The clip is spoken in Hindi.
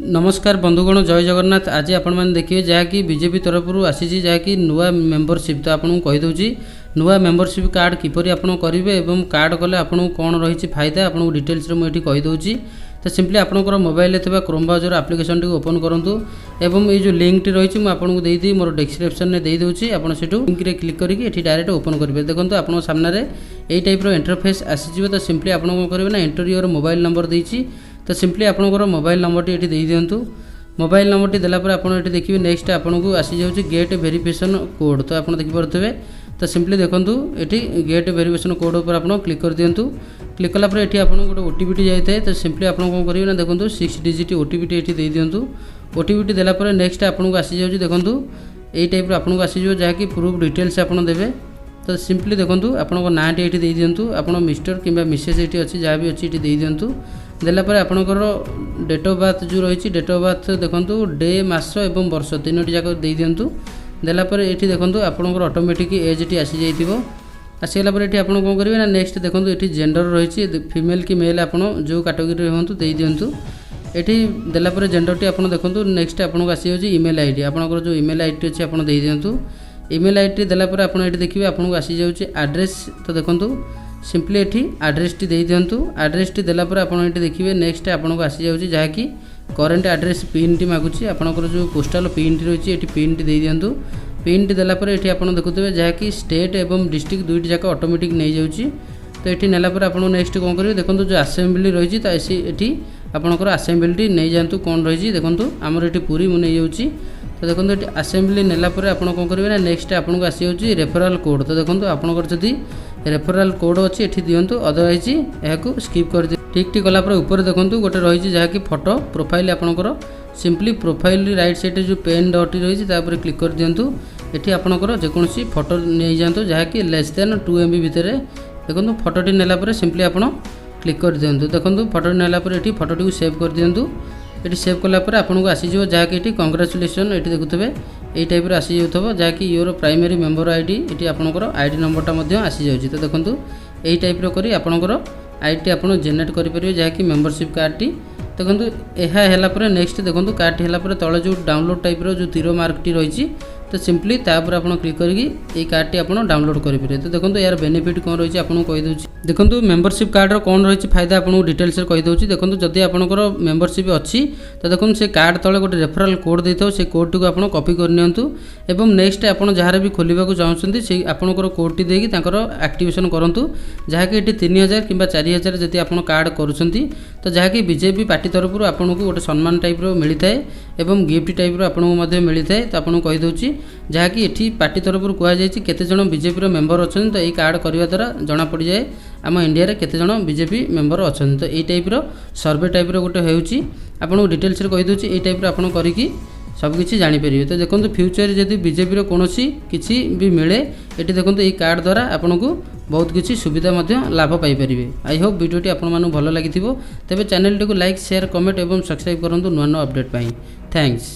नमस्कार बंधुगण जय जगन्नाथ। आज आपण मैंने देखिए जहाँकि बीजेपी तरफ आसी जहाँकि नुआ मेम्बरशिप तो आपको कहीदे नुआ मेम्बरशिप कार्ड किपरि आप करेंगे और कार्ड कले आपको कौन रही फायदा आपको डिटेल्स मुझे कहीदे। तो सिंपली आपंकर mobile Chrome browser application T open करूँ एवं ये जो लिंक टी रही आपको देदी मोर डिस्क्रिप्शन में दे दूँगी आप लिंक रे क्लिक करके डायरेक्ट ओपन करेंगे। देखो आप सामने यही टाइप इंटरफेस आसीज। तो सिंपली आप करेंगे ना एंटर योर मोबाइल नंबर देती तो सिंपली आपंकर मोबाइल नंबर टी दे दिंतु। मोबाइल नंबर टी देलापर आप देखिए नेक्स्ट आपको आसी जाऊँगी गेट वेरिफिकेशन कोड। तो आप देखिपे तो सिंपली देखूँ ये गेट वेरिफिकेशन कोड पर आप क्लिक कर दिंतु। क्लिक कलापर ये आपको गोटे ओटीपी जाए तो सिंपली आप कौन करेंगे ना देखो 6 डिजिट ओटीपी टी दे दिंतु। ओटीपी देलापर नेक्स्ट आपको आसी जाऊँगी देखो यही टाइप आपको आसीज जहाँकि प्रूफ डिटेल्स आप देवे। तो सिंपली देखो आपको ना टी दे दिंतु आप मिस्टर कि मिसेस ये अच्छी जहाँ भी अच्छी दे दिंतु। देलापर आपणकर डेट ऑफ बर्थ जो रही डेट ऑफ बर्थ देखो डे मास एवं वर्ष तीनोटी जाक दे दिंतु। देलापर ये देखो आपंकर ऑटोमेटिक एज टी आसी जाइए। आसीगला ये आप कौन करेंगे ना नेक्स्ट देखो ये जेंडर रही फीमेल कि मेल आप जो कैटेगरी हूँ दे दिंतु। ये देलापर जेंडर टी आप देखो नेक्स्ट आपको आसी जाऊँगी इमेल आईडी आपंकर जो इमेल आईडी अच्छी आप दे दिंतु। इमेल आईडी देलापर आप देखिए आपको आसी जाऊँगी एड्रेस। तो देखो सिंपली ये एड्रेस टी दे दिंतु। एड्रेस टी देलापर आप देखिए नेक्स्ट आपको आसी जाऊँगी जहाँकि करेन्ट एड्रेस पिन टी मागुची आपंकर जो पोस्टाल पिन टी रही है पिन टी दे दिंतु। पिन टी देलापर ये आप देखुए जहाँकि स्टेट एवं डिस्ट्रिक्ट दुईटी जाक ऑटोमेटिक नहीं जाऊँगी। तो ये नेलापर आप नेक्स्ट कौन करेंगे देखो जो आसेम्बली रही तो ये आपंकर आसेम्बली नहीं जातु कौन रही देखो आमर ये पुरी मुझे जाऊँगी। तो देखो ये आसेम्बली नेलापर आप कौन करेंगे ना नेक्स्ट आपको आसी जाऊँगी रेफराल कोड। तो देखो आपंकर जदि रेफराल कोड अच्छी ये दिंतु अदरवाइज यह स्किप कर दिए। ठीक ठीक कलापर ऊपर देखो गोटे रही जहाँकि फोटो प्रोफाइल आपंकर सिंपली प्रोफाइल राइट साइड जो पेन डॉट रही है क्लिक कर दिंतु। ये आपंकर जेकोसी फोटो नहीं जातु जहाँकि लेस देन 2 MB भितर देखो फोटोटी नेलापर सिंपली आप क्लिक कर दिंतु। देखो फोटो नेलापर ये फोटोटी सेव कर दिंतु। ये सेव कलापर आपको आसीज जहाँकि ये कंग्रेचुलेसन ये देखुए यही टाइप आसी जाऊँ जहाँकि योर प्राइमरी मेम्बर आईडी ये आपंकर आईडी नंबरटा आसी जाऊँगी। तो देखो यही टाइप कर आपंकर आईडी आप जेनेट करेंगे जहाँकि मेम्बरशिप कार्ड टी। देखो यह नेक्स्ट देखो कार्ड है तले जो डाउनलोड टाइप जो तीर मार्क टी रही तो सिंपली तापर आप क्लिक करके कार्ड टी आप डाउनलोड करेंगे। तो देखो यार बेनिफिट कौन रही है आपको कहीदे। देखो मेम्बरशिप कार्ड कौन रही फायदा आपको डिटेल्स कहीदे। देखो जदि आपंकर मेम्बरशिप अच्छी तो देखो से कार्ड तले गोटे रेफराल कोड दे था से कोड टी आप कॉपी कर नेक्स्ट आप जहाँ भी खोलने चाहते से आपंकर कोड टी देकी एक्टिवेशन करूँ जहाँकि ये 3000 कि 4000 जदि आप कार्ड करुँच तो जहाँकि बीजेपी पार्टी तरफ आपको गोटे सम्मान टाइप मिलता है एवं गिफ्ट टाइप आपको मिलता है। तो आपको कहीदे जहाँकि ये पार्टी तरफ कहुई केते जन बीजेपी मेम्बर अच्छा तो ये कार्ड करने द्वारा जना पड़ जाए आम इंडिया केते जन बीजेपी मेम्बर अच्छा। तो ये टाइप सर्वे टाइप गोटे हो डिटेल्स कहीदे ये टाइप आप करके सबकि जानीपर। तो देखो फ्यूचर जदि बीजेपी कौन किसी भी मिले ये देखो ये कार्ड द्वारा आपन को बहुत किसी सुविधा लाभ पाइपर। आई होप वीडियोटी आपको भल लगी तेज चैनल टी लाइक शेयर कमेंट और सब्सक्राइब करूँ नुआ नुआ अपडेट। थैंक्स।